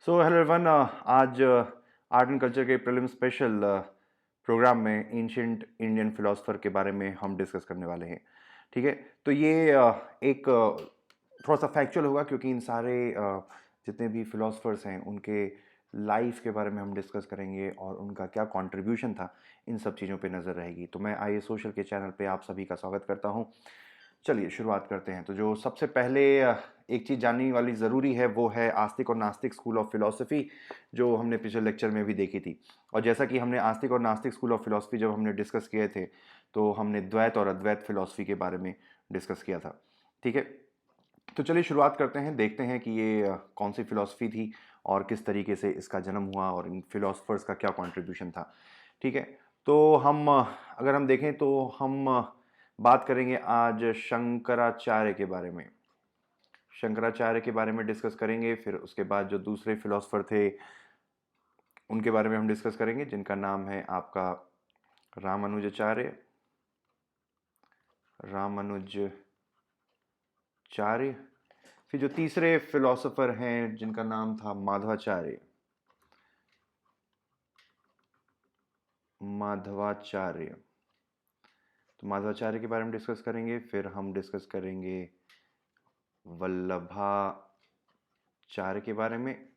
So hello everyone, आज art and culture के prelim special programme में एंशिएंट इंडियन फिलोसफर के बारे में हम डिस्कस करने वाले हैं। ठीक है, तो ये एक थोड़ा सा फैक्चुअल होगा क्योंकि इन सारे जितने भी फिलोसफर्स हैं उनके लाइफ के बारे में हम डिस्कस करेंगे और उनका क्या कंट्रीब्यूशन था, इन सब चीज़ों पे नज़र रहेगी। तो मैं आई ए सोशल के चैनल पे आप सभी का स्वागत करता हूँ। चलिए शुरुआत करते हैं। तो जो सबसे पहले एक चीज़ जानने वाली ज़रूरी है वो है आस्तिक और नास्तिक स्कूल ऑफ फिलॉसफी, जो हमने पिछले लेक्चर में भी देखी थी। और जैसा कि हमने आस्तिक और नास्तिक स्कूल ऑफ फिलॉसफी जब हमने डिस्कस किए थे, तो हमने द्वैत और अद्वैत फिलॉसफी के बारे में डिस्कस किया था। ठीक है, तो चलिए शुरुआत करते हैं, देखते हैं कि ये कौन सी फिलॉसफी थी और किस तरीके से इसका जन्म हुआ और इन फिलोसफर्स का क्या कंट्रीब्यूशन था। ठीक है, तो हम अगर हम देखें तो हम बात करेंगे आज शंकराचार्य के बारे में। शंकराचार्य के बारे में डिस्कस करेंगे, फिर उसके बाद जो दूसरे फिलोसफर थे उनके बारे में हम डिस्कस करेंगे, जिनका नाम है आपका रामानुजाचार्य। रामानुजाचार्य। फिर जो तीसरे फिलोसोफर हैं जिनका नाम था माधवाचार्य। माधवाचार्य। तो माधवाचार्य के बारे में डिस्कस करेंगे। फिर हम डिस्कस करेंगे वल्लभाचार्य के बारे में।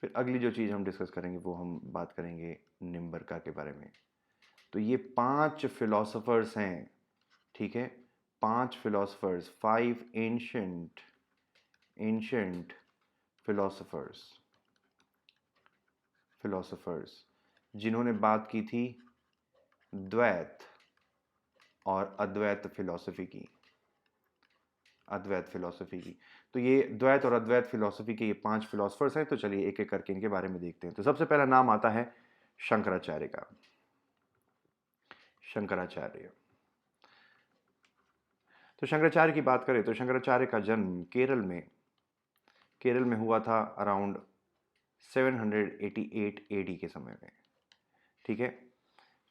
फिर अगली जो चीज़ हम डिस्कस करेंगे वो हम बात करेंगे निम्बरका के बारे में। तो ये 5 फिलोसफर्स हैं। ठीक है, 5 फिलोसफर्स, 5 एंशंट फिलोसफर्स जिन्होंने बात की थी द्वैत और अद्वैत फिलॉसफी की। तो ये द्वैत और अद्वैत फिलॉसफी के ये 5 फिलोसफर्स हैं। तो चलिए एक एक करके इनके बारे में देखते हैं। तो सबसे पहला नाम आता है शंकराचार्य का। शंकराचार्य। तो शंकराचार्य की बात करें तो शंकराचार्य का जन्म केरल में हुआ था अराउंड 788 एडी के समय में। ठीक है,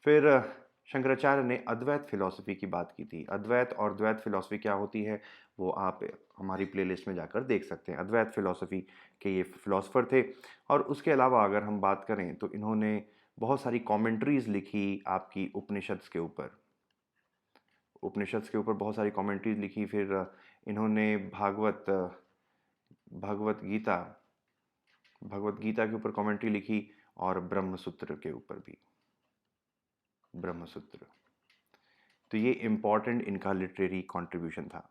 फिर शंकराचार्य ने अद्वैत फिलॉसफी की बात की थी। अद्वैत और द्वैत फिलॉसफी क्या होती है वो आप हमारी प्लेलिस्ट में जाकर देख सकते हैं। अद्वैत फिलॉसफी के ये फिलोसफर थे। और उसके अलावा अगर हम बात करें तो इन्होंने बहुत सारी कमेंट्रीज लिखी आपकी उपनिषद्स के ऊपर बहुत सारी कमेंट्रीज लिखी। फिर इन्होंने भगवत गीता के ऊपर कमेंट्री लिखी और ब्रह्मसूत्र के ऊपर भी। ब्रह्मसूत्र। तो ये इंपॉर्टेंट इनका लिटरेरी कंट्रीब्यूशन था।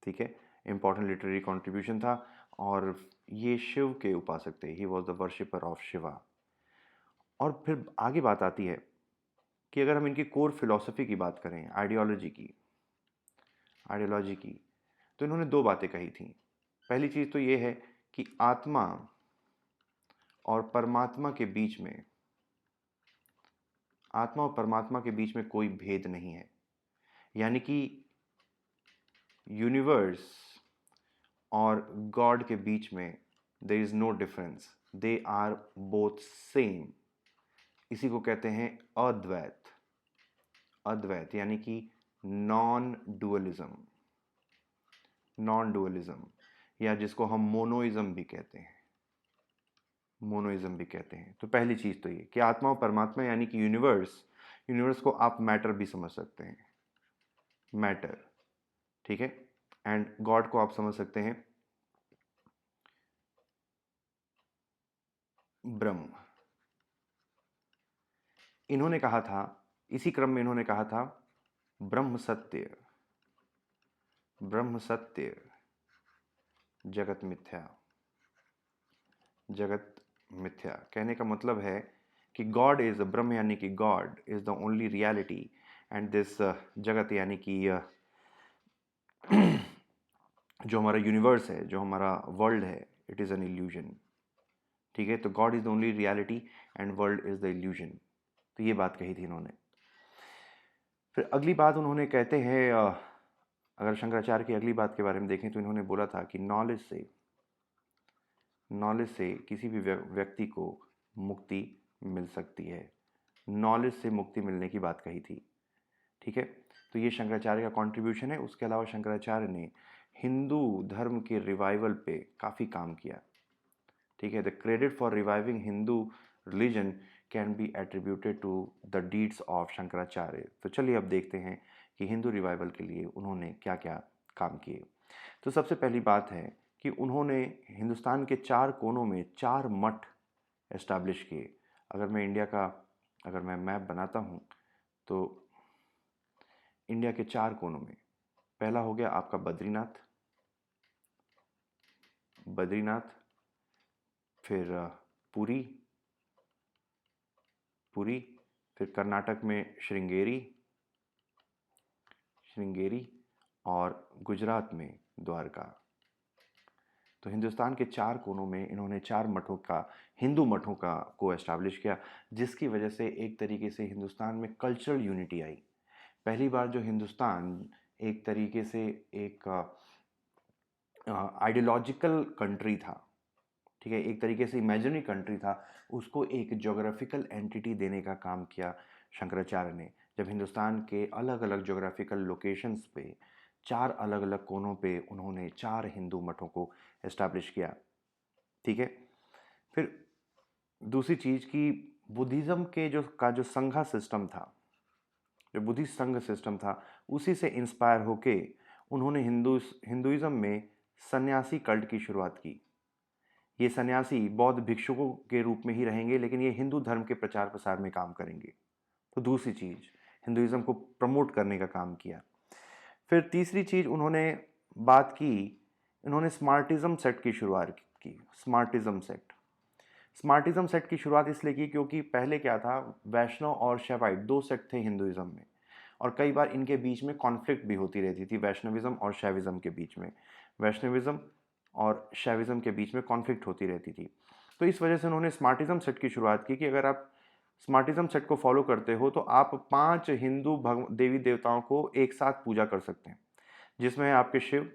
ठीक है, इंपॉर्टेंट लिटरेरी कंट्रीब्यूशन था। और ये शिव के उपासक थे। He was the worshipper of Shiva. और फिर आगे बात आती है कि अगर हम इनकी कोर फिलॉसफी की बात करें, आइडियोलॉजी की, तो इन्होंने 2 बातें कही थी। पहली चीज़ तो ये है कि आत्मा और परमात्मा के बीच में कोई भेद नहीं है। यानी कि यूनिवर्स और गॉड के बीच में there is no difference, they are both same. इसी को कहते हैं अद्वैत यानी कि नॉन डुअलिज्म, या जिसको हम मोनोइज्म भी कहते हैं। तो पहली चीज तो ये कि आत्मा और परमात्मा यानी कि यूनिवर्स को आप मैटर भी समझ सकते हैं, मैटर। ठीक है, एंड गॉड को आप समझ सकते हैं ब्रह्म। इन्होंने कहा था, इसी क्रम में इन्होंने कहा था ब्रह्म सत्य जगत मिथ्या। कहने का मतलब है कि गॉड इज ब्रह्म यानी कि God is the only reality, and this जगत यानी कि जो हमारा यूनिवर्स है, जो हमारा वर्ल्ड है, इट इज़ एन इल्यूजन। ठीक है, तो God is the only reality and world is the illusion. तो ये बात कही थी इन्होंने। फिर अगली बात उन्होंने कहते हैं, अगर शंकराचार्य की अगली बात के बारे में देखें तो इन्होंने बोला था कि नॉलेज से किसी भी व्यक्ति को मुक्ति मिल सकती है। नॉलेज से मुक्ति मिलने की बात कही थी। ठीक है, तो ये शंकराचार्य का कंट्रीब्यूशन है। उसके अलावा शंकराचार्य ने हिंदू धर्म के रिवाइवल पे काफ़ी काम किया। ठीक ठीक है, the credit for reviving Hindu religion can be attributed to the deeds of Shankaracharya. तो चलिए अब देखते हैं कि हिंदू रिवाइवल के लिए उन्होंने क्या क्या काम किए। तो सबसे पहली बात है कि उन्होंने हिंदुस्तान के 4 कोनों में 4 मठ एस्टैब्लिश किए। अगर मैं मैप बनाता हूँ तो इंडिया के 4 कोनों में पहला हो गया आपका बद्रीनाथ, फिर पुरी, फिर कर्नाटक में श्रृंगेरी और गुजरात में द्वारका। तो हिंदुस्तान के 4 कोनों में इन्होंने 4 हिंदू मठों का को एस्टैब्लिश किया, जिसकी वजह से एक तरीके से हिंदुस्तान में कल्चरल यूनिटी आई। पहली बार जो हिंदुस्तान एक तरीके से एक आइडियोलॉजिकल कंट्री था, ठीक है, एक तरीके से इमेजिनरी कंट्री था, उसको एक ज्योग्राफिकल एंटिटी देने का काम किया शंकराचार्य ने। जब हिंदुस्तान के अलग अलग ज्योग्राफिकल लोकेशंस पे 4 अलग अलग कोनों पे उन्होंने 4 हिंदू मठों को एस्टैब्लिश किया, ठीक है। फिर दूसरी चीज़ कि बुद्धिज़्म के जो संघा सिस्टम था, जो बुद्धिस्ट संघ सिस्टम था, उसी से इंस्पायर होके उन्होंने हिंदुइज्म में सन्यासी कल्ट की शुरुआत की। ये सन्यासी बौद्ध भिक्षुकों के रूप में ही रहेंगे, लेकिन ये हिंदू धर्म के प्रचार प्रसार में काम करेंगे। तो दूसरी चीज़, हिंदुइज्म को प्रमोट करने का काम किया। फिर तीसरी चीज़ उन्होंने बात की, इन्होंने स्मार्टिज्म सेक्ट की शुरुआत की। स्मार्टिज्म सेक्ट की शुरुआत इसलिए की क्योंकि पहले क्या था, वैष्णव और शैवाइट 2 सेक्ट थे हिंदुइज्म में, और कई बार इनके बीच में कॉन्फ्लिक्ट भी होती रहती थी, वैष्णविज्म और शैविज्म के बीच में कॉन्फ्लिक्ट होती रहती थी। तो इस वजह से उन्होंने स्मार्टिज्म सेट की शुरुआत की कि अगर आप स्मार्टिज्म सेट को फॉलो करते हो तो आप 5 हिंदू देवी देवताओं को एक साथ पूजा कर सकते हैं, जिसमें आपके शिव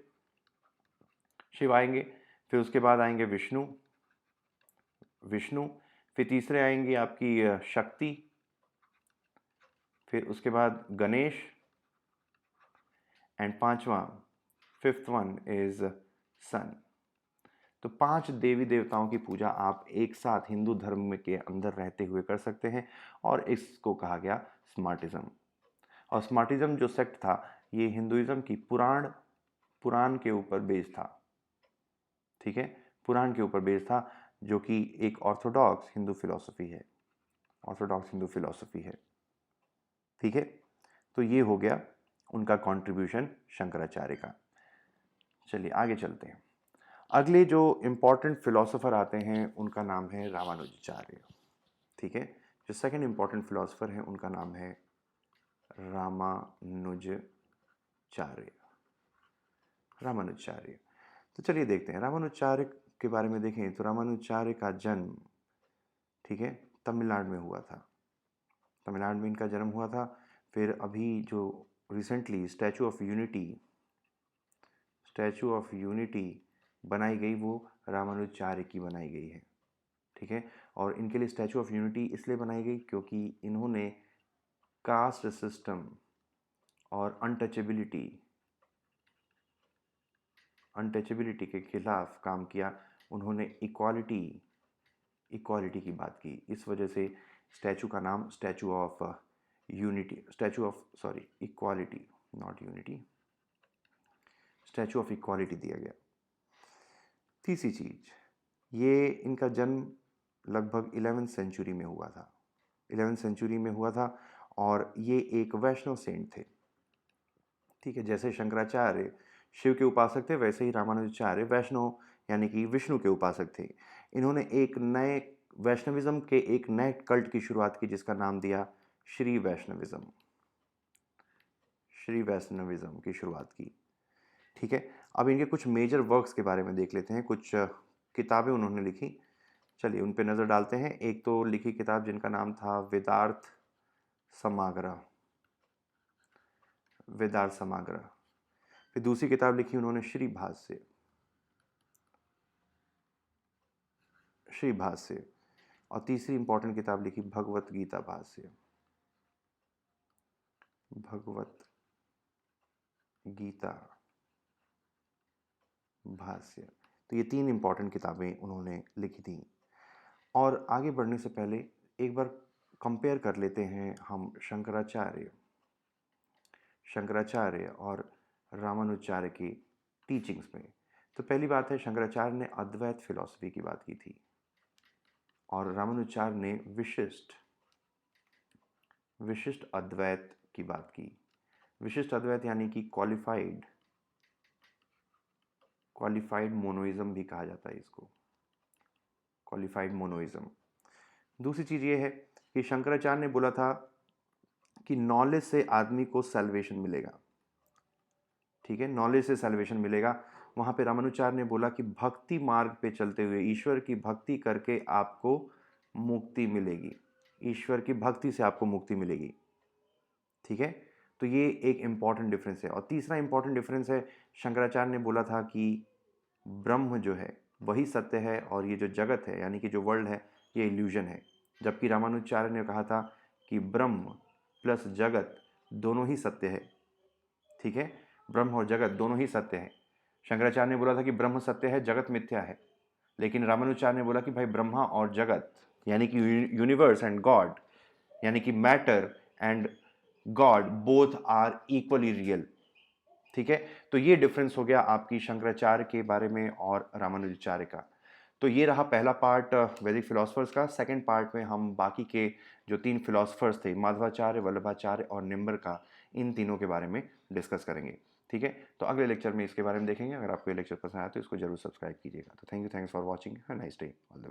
आएंगे, फिर उसके बाद आएंगे विष्णु, फिर तीसरे आएंगी आपकी शक्ति, फिर उसके बाद Ganesh, and fifth one is sun. तो 5 देवी देवताओं की पूजा आप एक साथ हिंदू धर्म के अंदर रहते हुए कर सकते हैं, और इसको कहा गया स्मार्टिज्म। और स्मार्टिज्म जो सेक्ट था, ये हिंदुइज्म की पुराण के ऊपर बेस्ड था, ठीक है, पुराण के ऊपर बेस्ड था, जो कि एक ऑर्थोडॉक्स हिंदू फिलॉसफी है, ठीक है। तो ये हो गया उनका कंट्रीब्यूशन शंकराचार्य का। चलिए आगे चलते हैं। अगले जो इम्पोर्टेंट फिलोसोफर आते हैं उनका नाम है रामानुजाचार्य, ठीक है। जो सेकंड इम्पोर्टेंट फिलोसोफर हैं उनका नाम है रामानुजाचार्य। तो चलिए देखते हैं रामानुजाचार्य के बारे में। देखें तो रामानुजाचार्य का जन्म, ठीक है, तमिलनाडु में हुआ था। तमिलनाडु में इनका जन्म हुआ था। फिर अभी जो रिसेंटली स्टैचू ऑफ यूनिटी बनाई गई, वो रामानुजाचार्य की बनाई गई है, ठीक है। और इनके लिए स्टैचू ऑफ यूनिटी इसलिए बनाई गई क्योंकि इन्होंने कास्ट सिस्टम और अनटचेबिलिटी के खिलाफ काम किया। उन्होंने इक्वालिटी की बात की। इस वजह से स्टैचू का नाम स्टैचू ऑफ दिया गया। तीसरी चीज, ये इनका जन्म लगभग 11वीं सेंचुरी में हुआ था, और ये एक वैष्णव सेंट थे, ठीक है। जैसे शंकराचार्य शिव के उपासक थे, वैसे ही रामानुजाचार्य वैष्णव यानी कि विष्णु के उपासक थे। इन्होंने एक नए वैष्णविज्म के एक नए कल्ट की शुरुआत की, जिसका नाम दिया श्री वैष्णविज्म की शुरुआत की, ठीक है। अब इनके कुछ मेजर वर्क्स के बारे में देख लेते हैं। कुछ किताबें उन्होंने लिखी, चलिए उन पे नज़र डालते हैं। एक तो लिखी किताब जिनका नाम था वेदार्थ समाग्रह। फिर दूसरी किताब लिखी उन्होंने श्री भाष्य, और तीसरी इंपॉर्टेंट किताब लिखी भगवत गीता भाष्य। तो ये 3 इम्पॉर्टेंट किताबें उन्होंने लिखी थी। और आगे बढ़ने से पहले एक बार कंपेयर कर लेते हैं हम शंकराचार्य और रामानुजाचार्य की टीचिंग्स में। तो पहली बात है, शंकराचार्य ने अद्वैत फिलॉसफी की बात की थी और रामानुजाचार्य ने विशिष्ट अद्वैत की बात की। विशिष्ट अद्वैत यानी कि क्वालिफाइड मोनोइज्म भी कहा जाता है इसको, क्वालिफाइड मोनोइज्म। दूसरी चीज़ ये है कि शंकराचार्य ने बोला था कि नॉलेज से आदमी को सैल्वेशन मिलेगा, ठीक है, नॉलेज से सैल्वेशन मिलेगा। वहाँ पे रामानुजाचार्य ने बोला कि भक्ति मार्ग पे चलते हुए ईश्वर की भक्ति करके आपको मुक्ति मिलेगी, ईश्वर की भक्ति से आपको मुक्ति मिलेगी, ठीक है। तो ये एक इम्पॉर्टेंट डिफरेंस है। और तीसरा इम्पॉर्टेंट डिफरेंस है, शंकराचार्य ने बोला था कि ब्रह्म जो है वही सत्य है और ये जो जगत है यानी कि जो वर्ल्ड है ये इल्यूजन है। जबकि रामानुजाचार्य ने कहा था कि ब्रह्म प्लस जगत दोनों ही सत्य है, ठीक है, ब्रह्म और जगत दोनों ही सत्य है। शंकराचार्य ने बोला था कि ब्रह्म सत्य है, जगत मिथ्या है। लेकिन रामानुजाचार्य ने बोला कि भाई ब्रह्मा और जगत यानी कि यूनिवर्स एंड गॉड यानी कि matter and God both are equally real, ठीक है। तो ये डिफरेंस हो गया आपकी शंकराचार्य के बारे में और रामानुजाचार्य का। तो ये रहा पहला पार्ट वैदिक फिलोसफर्स का। सेकंड पार्ट में हम बाकी के जो 3 फिलोसफर्स थे, माधवाचार्य, वल्लभाचार्य और निम्बर का, इन तीनों के बारे में डिस्कस करेंगे, ठीक है। तो अगले लेक्चर में इसके बारे में देखेंगे। अगर आपको ये लेक्चर पसंद आया तो इसको जरूर सब्सक्राइब कीजिएगा। तो thanks for watching, have a nice day, all the best.